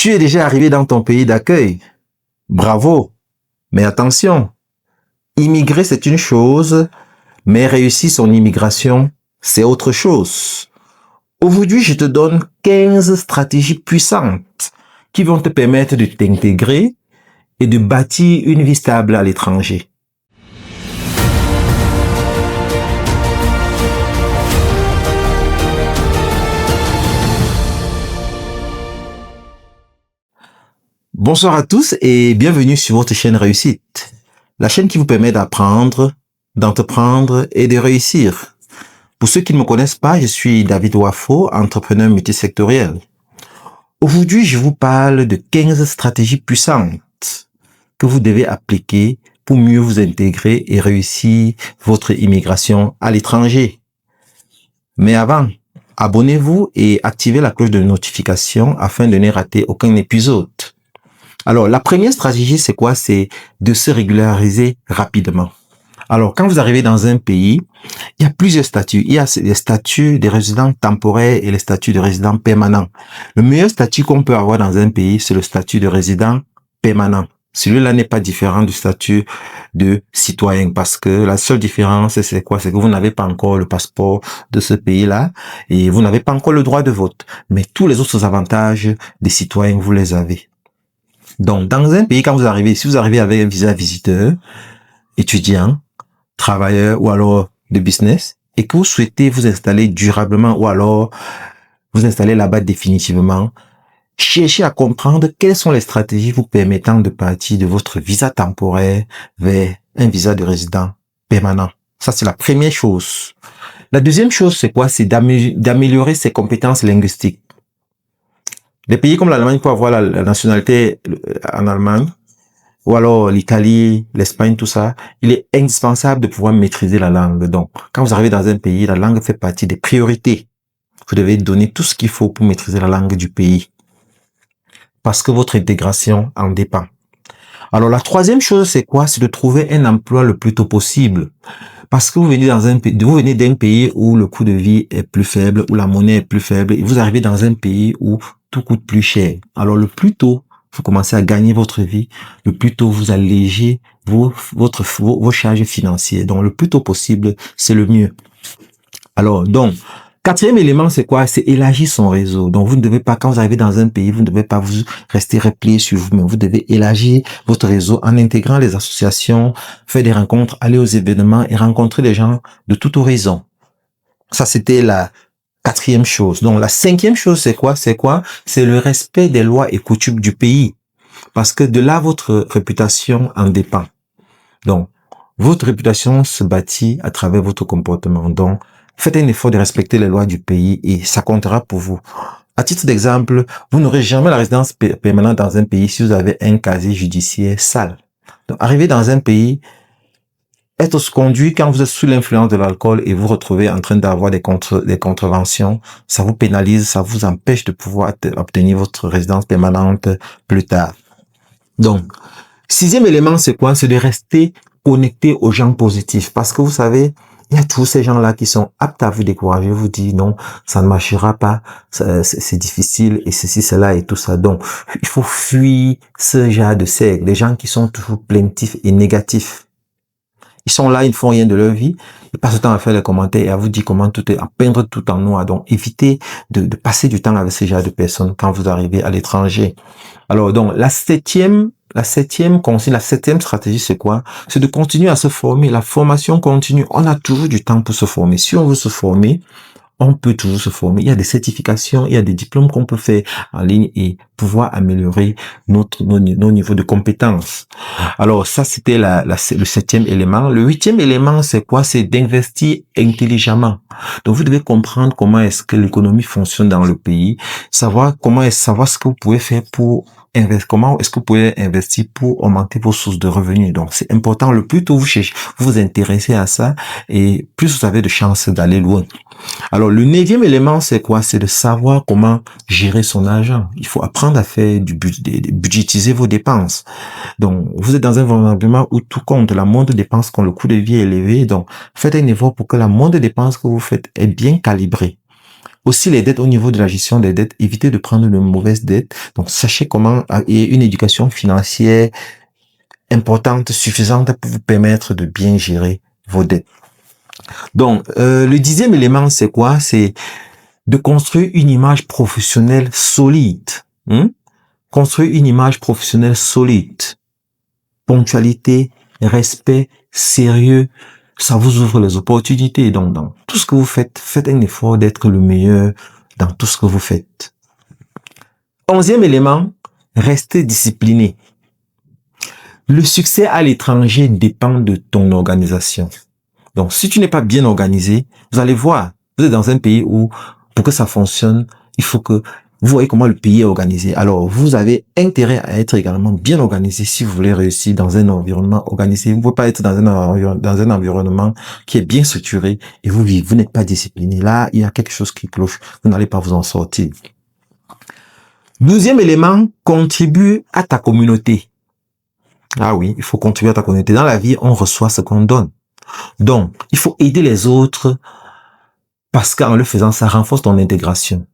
Tu es déjà arrivé dans ton pays d'accueil. Bravo. Mais attention, immigrer c'est une chose, mais réussir son immigration, c'est autre chose. Aujourd'hui, je te donne 15 stratégies puissantes qui vont te permettre de t'intégrer et de bâtir une vie stable à l'étranger. Bonsoir à tous et bienvenue sur votre chaîne Réussite, la chaîne qui vous permet d'apprendre, d'entreprendre et de réussir. Pour ceux qui ne me connaissent pas, je suis David Wafo, entrepreneur multisectoriel. Aujourd'hui, je vous parle de 15 stratégies puissantes que vous devez appliquer pour mieux vous intégrer et réussir votre immigration à l'étranger. Mais avant, abonnez-vous et activez la cloche de notification afin de ne rater aucun épisode. Alors, la première stratégie, c'est quoi? C'est de se régulariser rapidement. Alors, quand vous arrivez dans un pays, il y a plusieurs statuts. Il y a les statuts des résidents temporaires et les statuts de résidents permanents. Le meilleur statut qu'on peut avoir dans un pays, c'est le statut de résident permanent. Celui-là n'est pas différent du statut de citoyen parce que la seule différence, c'est quoi? C'est que vous n'avez pas encore le passeport de ce pays-là et vous n'avez pas encore le droit de vote. Mais tous les autres avantages des citoyens, vous les avez. Donc, dans un pays, quand vous arrivez, si vous arrivez avec un visa visiteur, étudiant, travailleur ou alors de business, et que vous souhaitez vous installer durablement ou alors vous installer là-bas définitivement, cherchez à comprendre quelles sont les stratégies vous permettant de partir de votre visa temporaire vers un visa de résident permanent. Ça, c'est la première chose. La deuxième chose, c'est quoi? C'est d'améliorer ses compétences linguistiques. Les pays comme l'Allemagne peuvent avoir la nationalité en Allemagne, ou alors l'Italie, l'Espagne, tout ça. Il est indispensable de pouvoir maîtriser la langue. Donc, quand vous arrivez dans un pays, la langue fait partie des priorités. Vous devez donner tout ce qu'il faut pour maîtriser la langue du pays. Parce que votre intégration en dépend. Alors, la troisième chose, c'est quoi? C'est de trouver un emploi le plus tôt possible. Parce que vous venez d'un pays où le coût de vie est plus faible, où la monnaie est plus faible, et vous arrivez dans un pays où tout coûte plus cher. Alors, le plus tôt vous commencez à gagner votre vie, le plus tôt vous allégez vos charges financières. Donc, le plus tôt possible, c'est le mieux. Alors, donc, quatrième élément, c'est quoi? C'est élargir son réseau. Donc, vous ne devez pas, quand vous arrivez dans un pays, vous ne devez pas vous rester replié sur vous-même. Vous devez élargir votre réseau en intégrant les associations, faire des rencontres, aller aux événements et rencontrer des gens de tout horizon. Ça, c'était la quatrième chose. Donc, la cinquième chose, c'est quoi? C'est le respect des lois et coutumes du pays. Parce que de là, votre réputation en dépend. Donc, votre réputation se bâtit à travers votre comportement. Donc, faites un effort de respecter les lois du pays et ça comptera pour vous. À titre d'exemple, vous n'aurez jamais la résidence permanente dans un pays si vous avez un casier judiciaire sale. Donc, arriver dans un pays, être conduit quand vous êtes sous l'influence de l'alcool et vous retrouvez en train d'avoir des contraventions, ça vous pénalise, ça vous empêche de pouvoir obtenir votre résidence permanente plus tard. Donc, sixième élément, c'est quoi? C'est de rester connecté aux gens positifs. Parce que vous savez, il y a tous ces gens-là qui sont aptes à vous décourager, vous dire non, ça ne marchera pas, c'est difficile et ceci, cela et tout ça. Donc, il faut fuir ce genre de cercle, les gens qui sont toujours plaintifs et négatifs. Ils sont là, ils ne font rien de leur vie. Ils passent le temps à faire des commentaires et à vous dire comment tout est, à peindre tout en noir. Donc, évitez de passer du temps avec ce genre de personnes quand vous arrivez à l'étranger. Alors, donc, la septième stratégie, c'est quoi? C'est de continuer à se former. La formation continue. On a toujours du temps pour se former. Si on veut se former, on peut toujours se former. Il y a des certifications, il y a des diplômes qu'on peut faire en ligne et pouvoir améliorer nos niveaux de compétences. Alors, ça, c'était le septième élément. Le huitième élément, c'est quoi? C'est d'investir intelligemment. Donc, vous devez comprendre comment est-ce que l'économie fonctionne dans le pays, savoir ce que vous pouvez faire pour comment est-ce que vous pouvez investir pour augmenter vos sources de revenus. Donc, c'est important. Le plus tôt vous vous intéressez à ça et plus vous avez de chances d'aller loin. Alors, le neuvième élément, c'est quoi? C'est de savoir comment gérer son argent. Il faut apprendre à faire budgétiser vos dépenses. Donc, vous êtes dans un environnement où tout compte. La moindre dépense quand le coût de vie est élevé. Donc, faites un effort pour que la moindre dépense que vous faites est bien calibrée. Aussi les dettes au niveau de la gestion des dettes, évitez de prendre de mauvaises dettes. Donc sachez comment et une éducation financière importante, suffisante pour vous permettre de bien gérer vos dettes. Donc le 10e élément, c'est quoi? C'est de construire une image professionnelle solide. Construire une image professionnelle solide. Ponctualité, respect, sérieux, ça vous ouvre les opportunités. Donc, dans tout ce que vous faites, faites un effort d'être le meilleur dans tout ce que vous faites. 11e élément, restez discipliné. Le succès à l'étranger dépend de ton organisation. Donc, si tu n'es pas bien organisé, vous allez voir, vous êtes dans un pays où, pour que ça fonctionne, il faut que vous voyez comment le pays est organisé. Alors, vous avez intérêt à être également bien organisé si vous voulez réussir dans un environnement organisé. Vous ne pouvez pas être dans un environnement qui est bien structuré et vous n'êtes pas discipliné. Là, il y a quelque chose qui cloche. Vous n'allez pas vous en sortir. 12e élément, contribue à ta communauté. Ah oui, il faut contribuer à ta communauté. Dans la vie, on reçoit ce qu'on donne. Donc, il faut aider les autres parce qu'en le faisant, ça renforce ton intégration.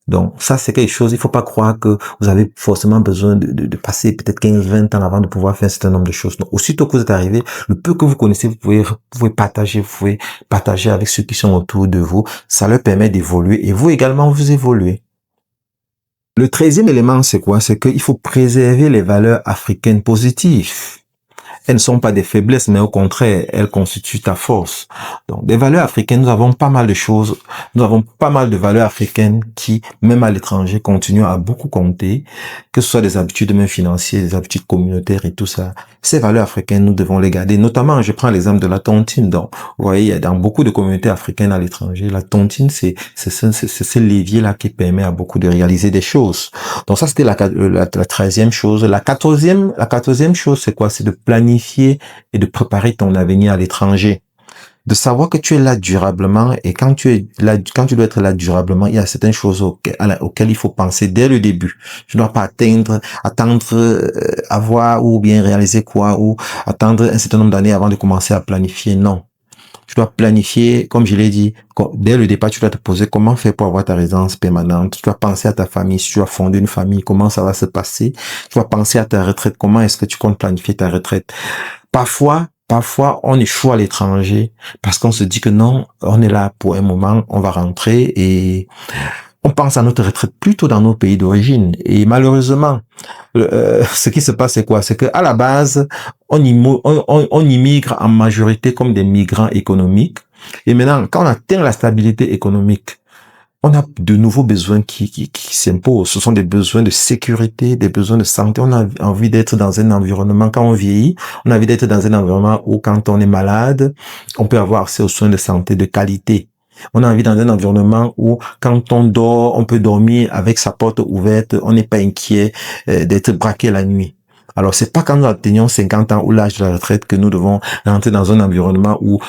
Donc, ça, c'est quelque chose, il faut pas croire que vous avez forcément besoin de passer peut-être 15, 20 ans avant de pouvoir faire un certain nombre de choses. Donc, aussitôt que vous êtes arrivé, le peu que vous connaissez, vous pouvez partager avec ceux qui sont autour de vous. Ça leur permet d'évoluer et vous également, vous évoluez. Le 13e élément, c'est quoi? C'est qu'il faut préserver les valeurs africaines positives. Elles ne sont pas des faiblesses, mais au contraire, elles constituent ta force. Donc, des valeurs africaines, nous avons pas mal de choses. Nous avons pas mal de valeurs africaines qui, même à l'étranger, continuent à beaucoup compter, que ce soit des habitudes même financières, des habitudes communautaires et tout ça. Ces valeurs africaines, nous devons les garder. Notamment, je prends l'exemple de la tontine. Donc, vous voyez, il y a dans beaucoup de communautés africaines à l'étranger, la tontine, c'est ce levier-là qui permet à beaucoup de réaliser des choses. Donc, ça, c'était la 13e chose. La 14e chose, c'est quoi? C'est de planifier et de préparer ton avenir à l'étranger. De savoir que tu es là durablement et quand tu dois être là durablement, il y a certaines choses auxquelles il faut penser dès le début. Tu ne dois pas attendre, avoir ou bien réaliser quoi ou attendre un certain nombre d'années avant de commencer à planifier. Non. Tu dois planifier, comme je l'ai dit, dès le départ, tu dois te poser comment faire pour avoir ta résidence permanente. Tu dois penser à ta famille, si tu as fondé une famille, comment ça va se passer. Tu dois penser à ta retraite, comment est-ce que tu comptes planifier ta retraite. Parfois, on échoue à l'étranger parce qu'on se dit que non, on est là pour un moment, on va rentrer et on pense à notre retraite plutôt dans nos pays d'origine. Et malheureusement, ce qui se passe, c'est quoi? C'est que à la base, on immigre en majorité comme des migrants économiques. Et maintenant, quand on atteint la stabilité économique, on a de nouveaux besoins qui s'imposent. Ce sont des besoins de sécurité, des besoins de santé. On a envie d'être dans un environnement, quand on vieillit, on a envie d'être dans un environnement où quand on est malade, on peut avoir accès aux soins de santé de qualité. On a envie dans un environnement où quand on dort, on peut dormir avec sa porte ouverte, on n'est pas inquiet d'être braqué la nuit. Alors c'est pas quand nous atteignons 50 ans ou l'âge de la retraite que nous devons rentrer dans un environnement où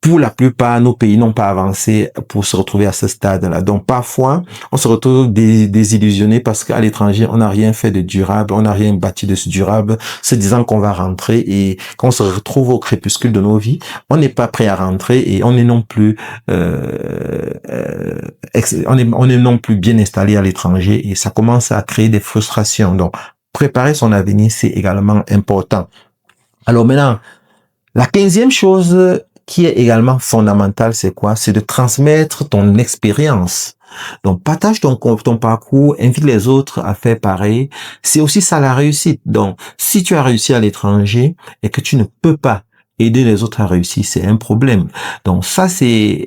pour la plupart, nos pays n'ont pas avancé pour se retrouver à ce stade-là. Donc, parfois, on se retrouve désillusionné parce qu'à l'étranger, on n'a rien fait de durable, on n'a rien bâti de durable, se disant qu'on va rentrer et quand on se retrouve au crépuscule de nos vies, on n'est pas prêt à rentrer et on est non plus, on est non plus bien installé à l'étranger et ça commence à créer des frustrations. Donc, préparer son avenir, c'est également important. Alors maintenant, la 15e chose qui est également fondamental, c'est quoi? C'est de transmettre ton expérience. Donc, partage ton parcours, invite les autres à faire pareil. C'est aussi ça la réussite. Donc, si tu as réussi à l'étranger et que tu ne peux pas aider les autres à réussir, c'est un problème. Donc, ça, c'est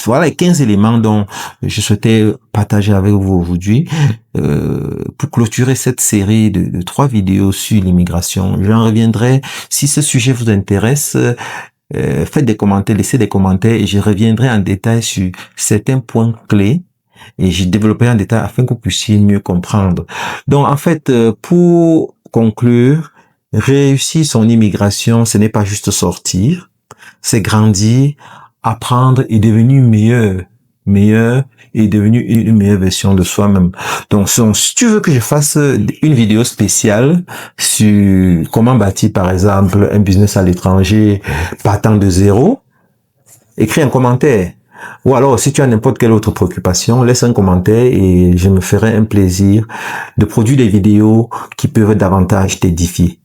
voilà les 15 éléments dont je souhaitais partager avec vous aujourd'hui pour clôturer cette série de 3 vidéos sur l'immigration. J'en reviendrai si ce sujet vous intéresse. Faites des commentaires, laissez des commentaires et je reviendrai en détail sur certains points clés et je développerai en détail afin que vous puissiez mieux comprendre. Donc, en fait, pour conclure, réussir son immigration, ce n'est pas juste sortir, c'est grandir, apprendre et devenir meilleur et devenir une meilleure version de soi-même. Donc, si tu veux que je fasse une vidéo spéciale sur comment bâtir, par exemple, un business à l'étranger partant de zéro, écris un commentaire. Ou alors, si tu as n'importe quelle autre préoccupation, laisse un commentaire et je me ferai un plaisir de produire des vidéos qui peuvent davantage t'édifier.